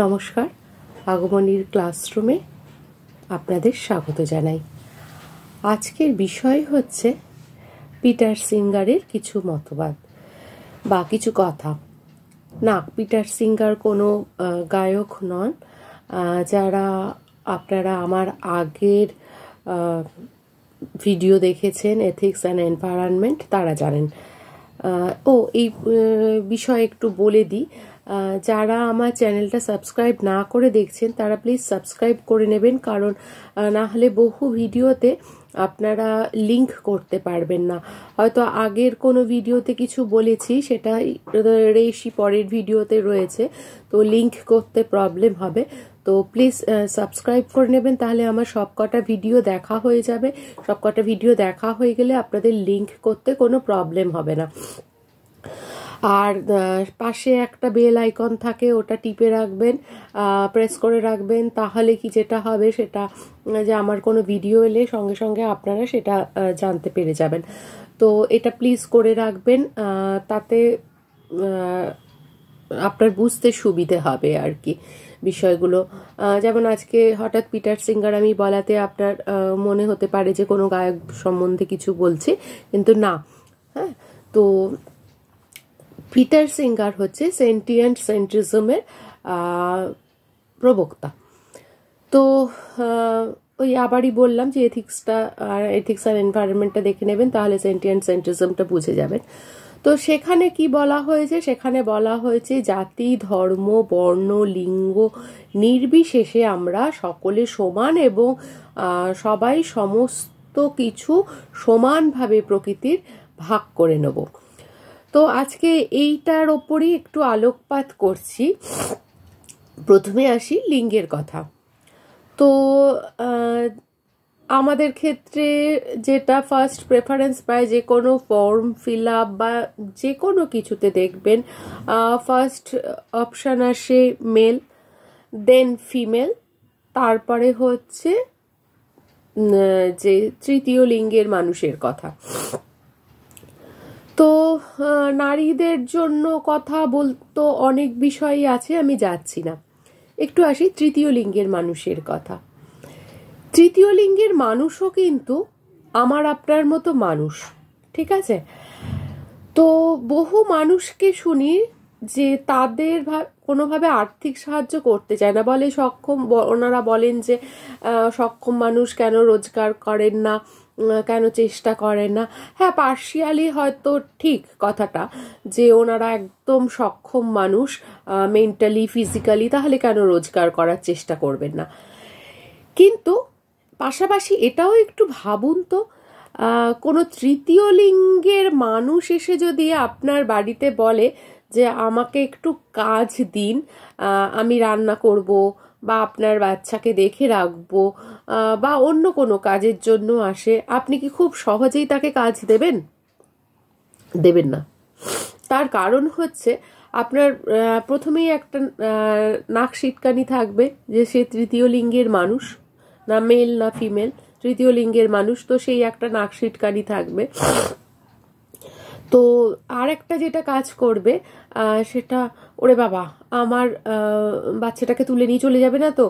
নমস্কার, আগমনীর ক্লাসরুমে আপনাদের স্বাগত জানাই। আজকের বিষয় হচ্ছে পিটার সিঙ্গারের কিছু মতবাদ বা কিছু কথা। না, পিটার সিঙ্গার কোনো গায়ক নন। যারা আপনারা আমার আগের ভিডিও দেখেছেন এথিক্স অ্যান্ড এনভায়রনমেন্ট, তারা জানেন। এই বিষয়ে একটু বলে দিই, যারা আমার চ্যানেলটা সাবস্ক্রাইব না করে দেখছেন তারা প্লিজ সাবস্ক্রাইব করে নেবেন, কারণ না হলে বহু ভিডিওতে আপনারা লিংক করতে পারবেন না। হয়তো আগের কোনো ভিডিওতে কিছু বলেছি, সেটা রেশি পরের ভিডিওতে রয়েছে, তো লিংক করতে প্রবলেম হবে। তো প্লিজ সাবস্ক্রাইব করে নেবেন, তাহলে আমার সবকটা ভিডিও দেখা হয়ে যাবে। সবকটা ভিডিও দেখা হয়ে গেলে আপনাদের লিংক করতে কোনো প্রবলেম হবে না। আর পাশে একটা বেল আইকন থাকে, ওটা টিপে রাখবেন, প্রেস করে রাখবেন। তাহলে কি যেটা হবে সেটা যে আমার কোনো ভিডিও এলে সঙ্গে সঙ্গে আপনারা সেটা জানতে পেরে যাবেন। তো এটা প্লিজ করে রাখবেন, তাতে আপনার বুঝতে সুবিধে হবে আর কি বিষয়গুলো। যেমন আজকে হঠাৎ পিটার সিঙ্গার আমি বলাতে আপনার মনে হতে পারে যে কোনো গায়ক সম্বন্ধে কিছু বলছি, কিন্তু না। হ্যাঁ, তো পিটার সিঙ্গার হচ্ছে সেন্টিয়েন্ট সেন্ট্রিজমের প্রবক্তা। তো ওই আবারই বললাম যে এথিক্স আর এনভায়রনমেন্টটা দেখে নেবেন, তাহলে সেন্টিয়েন্ট সেন্ট্রিজমটা বুঝে যাবেন। তো সেখানে কি বলা হয়েছে? সেখানে বলা হয়েছে জাতি, ধর্ম, বর্ণ, লিঙ্গ নির্বিশেষে আমরা সকলে সমান এবং সবাই সমস্ত কিছু সমানভাবে প্রকৃতির ভাগ করে নেব। তো আজকে এইটার ওপরই একটু আলোকপাত করছি। প্রথমে আসি লিঙ্গের কথা। তো আমাদের ক্ষেত্রে যেটা ফার্স্ট প্রেফারেন্স পায়, যে কোনো ফর্ম ফিল আপ বা যে কোনো কিছুতে দেখবেন ফার্স্ট অপশান আসে মেল, দেন ফিমেল, তারপরে হচ্ছে যে তৃতীয় লিঙ্গের মানুষের কথা। তো নারীদের জন্য কথা বলতো অনেক বিষয়ই আছে, আমি যাচ্ছি না। একটু আসি তৃতীয় লিঙ্গের মানুষের কথা। তৃতীয় লিঙ্গের মানুষও কিন্তু আমার আপনার মতো মানুষ, ঠিক আছে? তো বহু মানুষকে শুনি যে তাদের কোনোভাবে আর্থিক সাহায্য করতে চায় না, বলে সক্ষম, ওনারা বলেন যে সক্ষম মানুষ কেন রোজগার করেন না, কেন চেষ্টা করেন না। হ্যাঁ, পার্শিয়ালি হয়তো ঠিক কথাটা, যে ওনারা একদম সক্ষম মানুষ মেন্টালি ফিজিক্যালি, তাহলে কেন রোজগার করার চেষ্টা করবেন না। কিন্তু পাশাপাশি এটাও একটু ভাবুন তো, কোনো তৃতীয় লিঙ্গের মানুষ এসে যদি আপনার বাড়িতে বলে যে আমাকে একটু কাজ দিন, আমি রান্না করব বা আপনার বাচ্চাকে দেখে রাখবো বা অন্য কোনো কাজের জন্য আসে, আপনি কি খুব সহজেই তাকে কাজ দেবেন? দেবেন না। তার কারণ হচ্ছে আপনার প্রথমেই একটা নাক সিটকানি থাকবে যে সে তৃতীয় লিঙ্গের মানুষ, না মেল না ফিমেল, তৃতীয় লিঙ্গের মানুষ, তো সেই একটা নাক সিটকানি থাকবে। তো আর একটা যেটা কাজ করবে সেটা, ওরে বাবা, আমার বাচ্চাটাকে তুলে নিয়ে চলে যাবে না তো,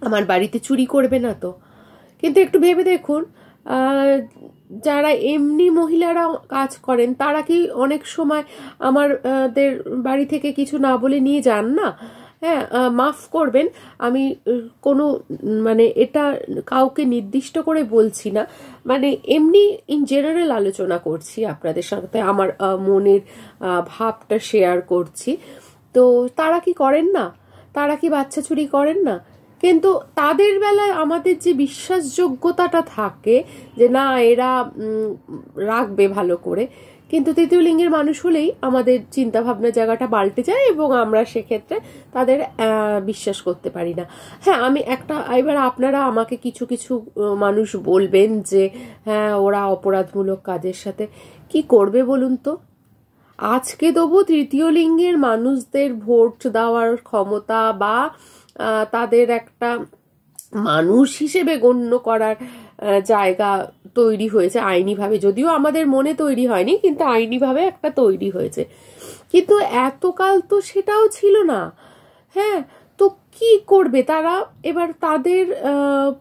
আমার বাড়িতে চুরি করবে না তো। কিন্তু একটু ভেবে দেখুন, যারা এমনি মহিলারা কাজ করেন তারা কি অনেক সময় আমাদের বাড়ি থেকে কিছু না বলে নিয়ে যান না? হ্যাঁ, মাফ করবেন, আমি কোনো মানে এটা কাউকে নির্দিষ্ট করে বলছি না, মানে এমনি ইন জেনারেল আলোচনা করছি, আপনাদের সাথে আমার মনের ভাবটা শেয়ার করছি। তো তারা কি করেন না? তারা কি বাচ্চা চুরি করেন না? কিন্তু তাদের বেলায় আমাদের যে বিশ্বাসযোগ্যতাটা থাকে যে না, এরা রাখবে ভালো করে, কিন্তু তৃতীয় লিঙ্গের মানুষ হলেই আমাদের চিন্তা ভাবনার জায়গাটা পাল্টে যায় এবং আমরা সেক্ষেত্রে তাদের বিশ্বাস করতে পারি না। হ্যাঁ, আমি একটা, এবার আপনারা আমাকে কিছু কিছু মানুষ বলবেন যে হ্যাঁ, ওরা অপরাধমূলক কাজের সাথে কি করবে বলুন তো? আজকে দেবো তৃতীয় লিঙ্গের মানুষদের ভোট দেওয়ার ক্ষমতা বা তাদের একটা মানুষ হিসেবে গণ্য করার জায়গা তৈরি হয়েছে আইনিভাবে, যদিও আমাদের মনে তৈরি হয়নি, কিন্তু আইনিভাবে একটা তৈরি হয়েছে। কিন্তু এতকাল তো সেটাও ছিল না। হ্যাঁ, তো কি করবে তারা? এবার তাদের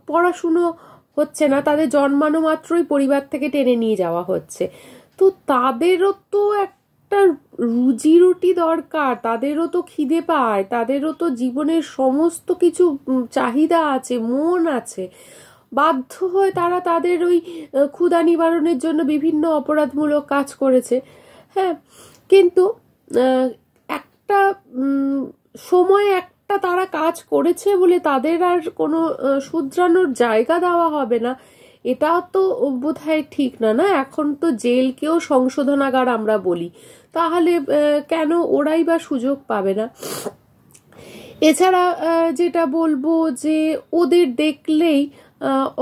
পড়াশুনো হচ্ছে না, তাদের জন্মানো মাত্রই পরিবার থেকে টেনে নিয়ে যাওয়া হচ্ছে। তো তাদেরও তো একটা রুজি রুটি দরকার, তাদেরও তো খিদে পায়, তাদেরও তো জীবনের সমস্ত কিছু চাহিদা আছে, মন আছে। বাধ্য হয়ে তারা তাদের ওই ক্ষুধা নিবারণের জন্য বিভিন্ন অপরাধমূলক কাজ করেছে। হ্যাঁ, কিন্তু একটা সময় একটা তারা কাজ করেছে বলে তাদের আর কোনো শুধরানোর জায়গা দেওয়া হবে না, এটা তো বোধহয় ঠিক না। না, এখন তো জেলকেও সংশোধনাগার আমরা বলি, তাহলে কেন ওরাই বা সুযোগ পাবে না? এছাড়া যেটা বলবো যে ওদের দেখলেই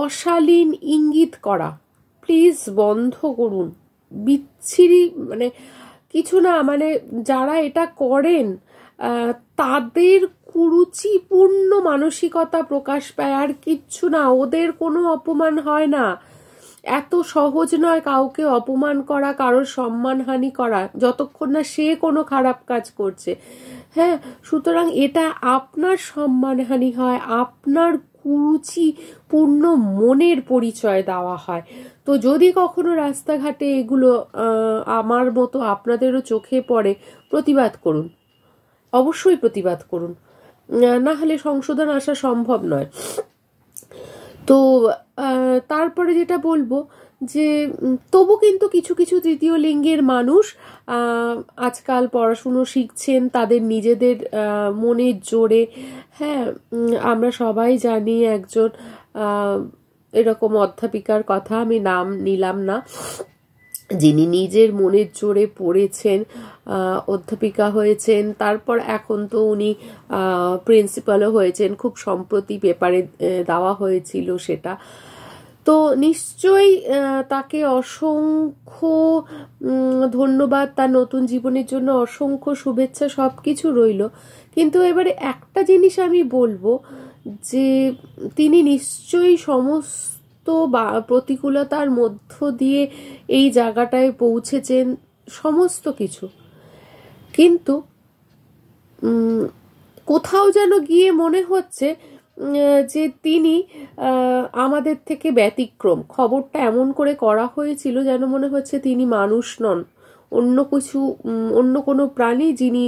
অশালীন ইঙ্গিত করা প্লিজ বন্ধ করুন। বিচ্ছিরি মানে কিছু না, মানে যারা এটা করেন তাদের কুরুচিপূর্ণ মানসিকতা প্রকাশ পায়, আর কিচ্ছু না। ওদের কোনো অপমান হয় না, এত সহজ নয় কাউকে অপমান করা, কারোর সম্মানহানি করা, যতক্ষণ না সে কোনো খারাপ কাজ করছে। হ্যাঁ, সুতরাং এটা আপনার সম্মানহানি হয়, আপনার কুরুচিপূর্ণ মনের পরিচয় দেওয়া হয়। তো যদি কখনো রাস্তাঘাটে এগুলো আমার মতো আপনাদেরও চোখে পড়ে, প্রতিবাদ করুন, অবশ্যই প্রতিবাদ করুন, না হলে সংশোধন আসা সম্ভব নয়। তো তারপরে যেটা বলবো যে তবু কিন্তু কিছু কিছু তৃতীয় লিঙ্গের মানুষ আজকাল পড়াশুনো শিখছেন তাদের নিজেদের মনের জোরে। হ্যাঁ, আমরা সবাই জানি একজন এরকম অধ্যাপিকার কথা, আমি নাম নিলাম না, যিনি নিজের মনের জোরে পড়েছেন, অধ্যাপিকা হয়েছেন, তারপর এখন তো উনি প্রিন্সিপালও হয়েছেন, খুব সম্প্রতি পেপারে দেওয়া হয়েছিল সেটা। তো নিশ্চয়ই তাকে অসংখ্য ধন্যবাদ, তার নতুন জীবনের জন্য অসংখ্য শুভেচ্ছা, সব কিছু রইল। কিন্তু এবারে একটা জিনিস আমি বলবো যে তিনি নিশ্চয়ই সমস্ত বা প্রতিকূলতার মধ্য দিয়ে এই জায়গাটায় পৌঁছেছেন, সমস্ত কিছু, কিন্তু কোথাও যেন গিয়ে মনে হচ্ছে যে তিনি আমাদের থেকে ব্যতিক্রম। খবরটা এমন করে করা হয়েছিল যেন মনে হচ্ছে তিনি মানুষ নন, অন্য কিছু, অন্য কোনো প্রাণী যিনি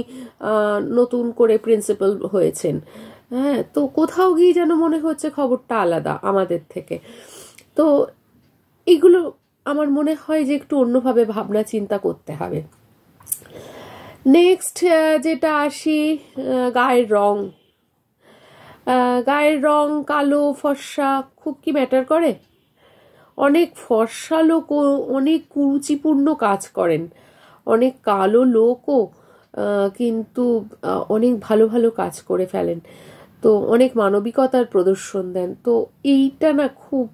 নতুন করে প্রিন্সিপাল হয়েছেন। হ্যাঁ, তো কোথাও গিয়ে যেন মনে হচ্ছে খবরটা আলাদা আমাদের থেকে। তো এগুলো আমার মনে হয় যে একটু অন্যভাবে ভাবনা চিন্তা করতে হবে। নেক্সট যেটা আসি, গায়ের রং। গায়ের রং কালো ফর্সা খুব কি ম্যাটার করে? অনেক ফর্সা লোকও অনেক কুরুচিপূর্ণ কাজ করেন, অনেক কালো লোকও কিন্তু অনেক ভালো ভালো কাজ করে ফেলেন, তো অনেক মানবিকতার প্রদর্শন দেন। তো এইটা না খুব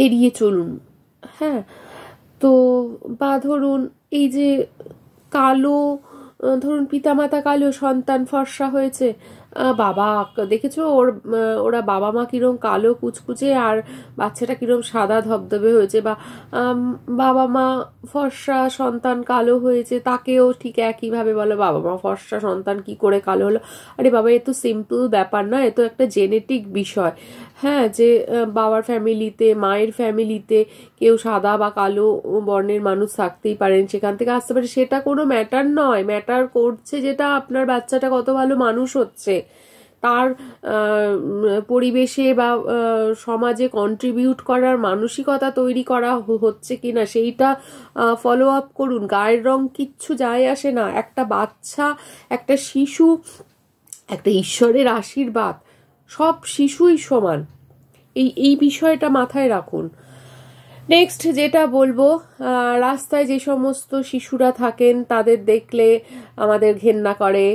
এড়িয়ে চলুন। হ্যাঁ, তো বা ধরুন এই যে কালো, ধরুন পিতামাতা কালো, সন্তান ফর্সা হয়েছে, বাবা দেখেছো ওরা বাবা মা কিরম কালো কুচকুচে আর বাচ্চাটা কিরম সাদা ধবধবে হয়েছে, বা বাবা মা ফর্সা সন্তান কালো হয়েছে, তাকেও ঠিক একইভাবে বলো বাবা মা ফর্সা সন্তান কি করে কালো হলো। আরে বাবা, এ তো সিম্পল ব্যাপার না, এ তো একটা জেনেটিক বিষয়। হ্যাঁ, যে বাবার ফ্যামিলিতে, মায়ের ফ্যামিলিতে কেউ সাদা বা কালো বর্ণের মানুষ থাকতেই পারেন, সেখান থেকে আসতে পারে, সেটা কোনো ম্যাটার নয়। ম্যাটার করছে যেটা আপনার বাচ্চাটা কত ভালো মানুষ হচ্ছে, তার পরিবেশে বা সমাজে কন্ট্রিবিউট করার মানসিকতা তৈরি করা হচ্ছে কিনা সেইটা ফলো আপ করুন। গায়ের রং কিচ্ছু যায় আসে না, একটা বাচ্চা, একটা শিশু, একটা ঈশ্বরের আশীর্বাদ, সব শিশুই সমান, এই বিষয়টা মাথায় রাখুন। নেক্সট যেটা বলবো, রাস্তায় যে সমস্ত শিশুরা থাকেন তাদের দেখলে আমাদের ঘেন্না করে,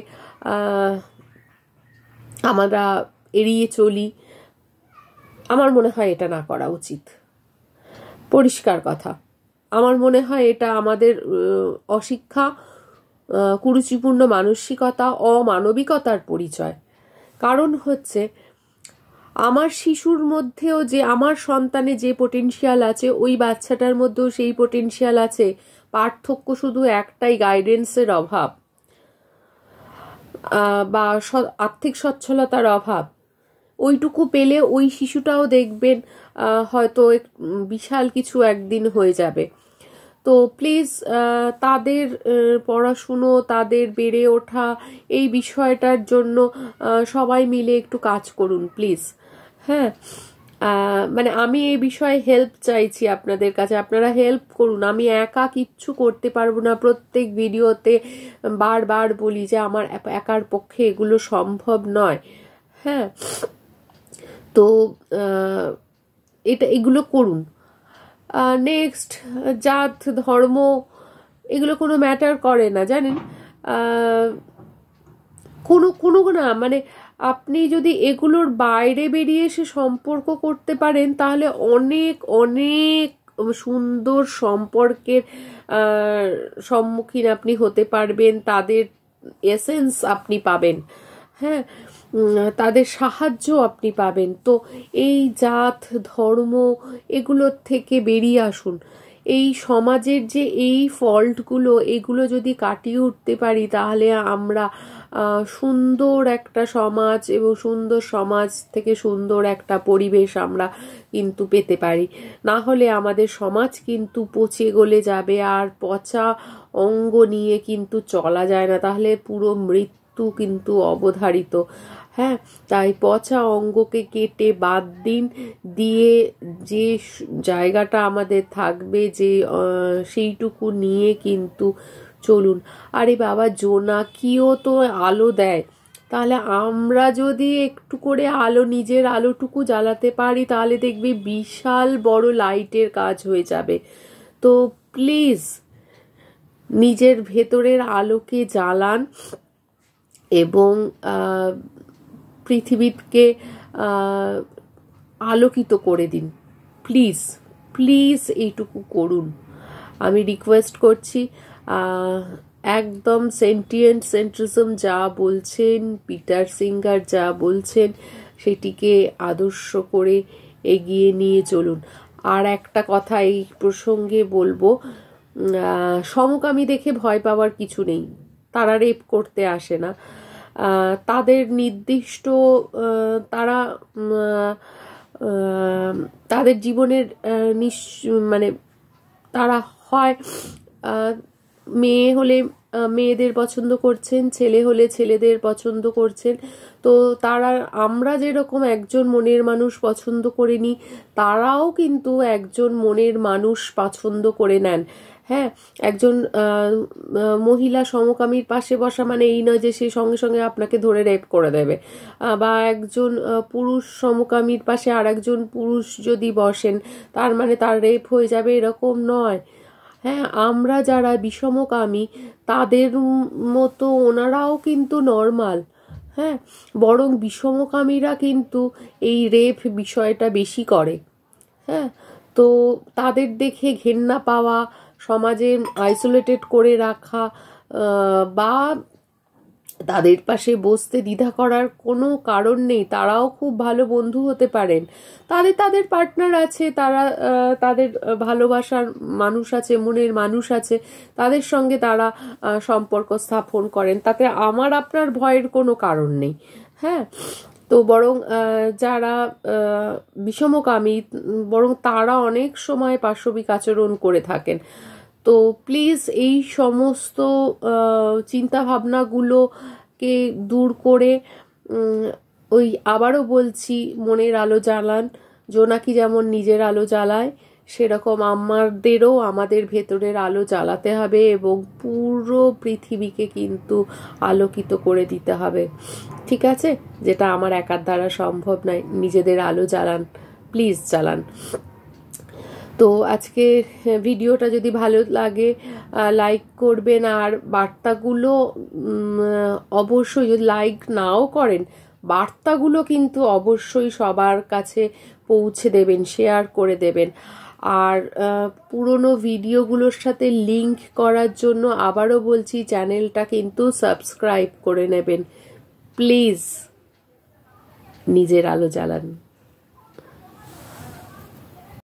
আমরা এড়িয়ে চলি। আমার মনে হয় এটা না করা উচিত, পরিষ্কার কথা। আমার মনে হয় এটা আমাদের অশিক্ষা, কুরুচিপূর্ণ মানসিকতা, অমানবিকতার পরিচয়। কারণ হচ্ছে আমার শিশুর মধ্যেও যে, আমার সন্তানে যে পোটেনশিয়াল আছে ওই বাচ্চাটার মধ্যেও সেই পোটেনশিয়াল আছে, পার্থক্য শুধু একটাই, গাইডেন্সের অভাব। বা আর্থিক সচ্ছলতার অভাব, ওইটুকু পেলে ওই শিশুটাও দেখবেন হয়তো বিশাল কিছু একদিন হয়ে যাবে। তো প্লিজ তাদের পড়াশুনো, তাদের বেড়ে ওঠা, এই বিষয়টার জন্য সবাই মিলে একটু কাজ করুন প্লিজ। হ্যাঁ, মানে আমি এই বিষয়ে হেল্প চাইছি আপনাদের কাছে, আপনারা হেল্প করুন। আমি একা কিচ্ছু করতে পারবো না। প্রত্যেক ভিডিওতে বারবার বলি যে আমার একার পক্ষে এগুলো সম্ভব নয়। হ্যাঁ, তো এগুলো করুন। নেক্সট, জাত ধর্ম এগুলো কোনো ম্যাটার করে না, জানেন। কোনো না, মানে আপনি যদি এগুলোর বাইরে বেরিয়ে এসে সম্পর্ক করতে পারেন তাহলে অনেক অনেক সুন্দর সম্পর্কের সম্মুখীন আপনি হতে পারবেন, তাদের এসেন্স আপনি পাবেন। হ্যাঁ, তাদের সাহায্য আপনি পাবেন। তো এই জাত ধর্ম এগুলোর থেকে বেরিয়ে আসুন। এই সমাজের যে এই ফল্টগুলো, এগুলো যদি কাটিয়ে উঠতে পারি তাহলে আমরা সুন্দর একটা সমাজ এবং সুন্দর সমাজ থেকে সুন্দর একটা পরিবেশ আমরা কিন্তু পেতে পারি। না হলে আমাদের সমাজ কিন্তু পচে গলে যাবে, আর পচা অঙ্গ নিয়ে কিন্তু চলা যায় না, তাহলে পুরো মৃত্যু কিন্তু অবধারিত। হ্যাঁ, তাই পচা অঙ্গকে কেটে বাদ দিন, দিয়ে যে জায়গাটা আমাদের থাকবে যে সেইটুকু নিয়ে কিন্তু চলুন। আরে বাবা, জোনাকিও তো আলো দেয়, তাহলে আমরা যদি একটু করে আলো, নিজের আলোটুকু জ্বালাতে পারি তাহলে দেখবি বিশাল বড় লাইটের কাজ হয়ে যাবে। তো প্লিজ নিজের ভেতরের আলোকে জ্বালান এবং পৃথিবীকে আলোকিত করে দিন। প্লিজ প্লিজ এইটুকু করুন, আমি রিকোয়েস্ট করছি। একদম সেন্টিয়েন্ট সেন্ট্রিজম যা বলছেন, পিটার সিঙ্গার যা বলছেন, সেটিকে আদর্শ করে এগিয়ে নিয়ে চলুন। আর একটা কথা এই প্রসঙ্গে বলবো, সমকামী দেখে ভয় পাওয়ার কিছু নেই, তারা রেপ করতে আসে না। তাদের নির্দিষ্ট তারা তাদের জীবনের মানে তারা হয় মেয়ে হলে মেয়েদের পছন্দ করছেন, ছেলে হলে ছেলেদের পছন্দ করছেন। তো তারা, আমরা যেরকম একজন মনের মানুষ পছন্দ করে নিই, তারাও কিন্তু একজন মনের মানুষ পছন্দ করে নেন। হ্যাঁ, একজন মহিলা সমকামীর পাশে বসা মানে এই নয় যে সে সঙ্গে সঙ্গে আপনাকে ধরে রেপ করে দেবে, বা একজন পুরুষ সমকামীর পাশে আর একজন পুরুষ যদি বসেন তার মানে তার রেপ হয়ে যাবে, এরকম নয়। হ্যাঁ, আমরা যারা বিষমকামী তাদের মতো ওনারাও কিন্তু নর্মাল। হ্যাঁ, বরং বিষমকামীরা কিন্তু এই রেপ বিষয়টা বেশি করে। হ্যাঁ, তো তাদের দেখে ঘেন্না পাওয়া, সমাজে আইসোলেটেড করে রাখা বা তাদের পাশে বসতে দ্বিধা করার কোনো কারণ নেই। তারাও খুব ভালো বন্ধু হতে পারেন, তাদের পার্টনার আছে, তারা তাদের ভালোবাসার মানুষ আছে, মনের মানুষ আছে, তাদের সঙ্গে তারা সম্পর্ক স্থাপন করেন, তাতে আমার আপনার ভয়ের কোনো কারণ নেই। হ্যাঁ, তো বরং যারা বিষমকামী বরং তারা অনেক সময় পাশবিক আচরণ করে থাকেন। তো প্লিজ এই সমস্ত চিন্তা ভাবনাগুলোকে দূর করে ওই আবারও বলছি, মনের আলো জ্বালান। জোনাকি যেমন নিজের আলো জ্বালায়, সেরকম আমাদেরও আমাদের ভেতরের আলো জ্বালাতে হবে এবং পুরো পৃথিবীকে কিন্তু আলোকিত করে দিতে হবে। ঠিক আছে, যেটা আমার একার দ্বারা সম্ভব নয়। নিজেদের আলো জ্বালান, প্লিজ জ্বালান। তো আজকে ভিডিওটা যদি ভালো লাগে লাইক করবেন, আর বার্তাগুলো অবশ্যই, যদি লাইক নাও করেন বার্তাগুলো কিন্তু অবশ্যই সবার কাছে পৌঁছে দেবেন, শেয়ার করে দেবেন। আর পুরনো ভিডিওগুলোর সাথে লিংক করার জন্য আবারও বলছি, চ্যানেলটা কিন্তু সাবস্ক্রাইব করে নেবেন। প্লিজ নিজের আলো জ্বালান।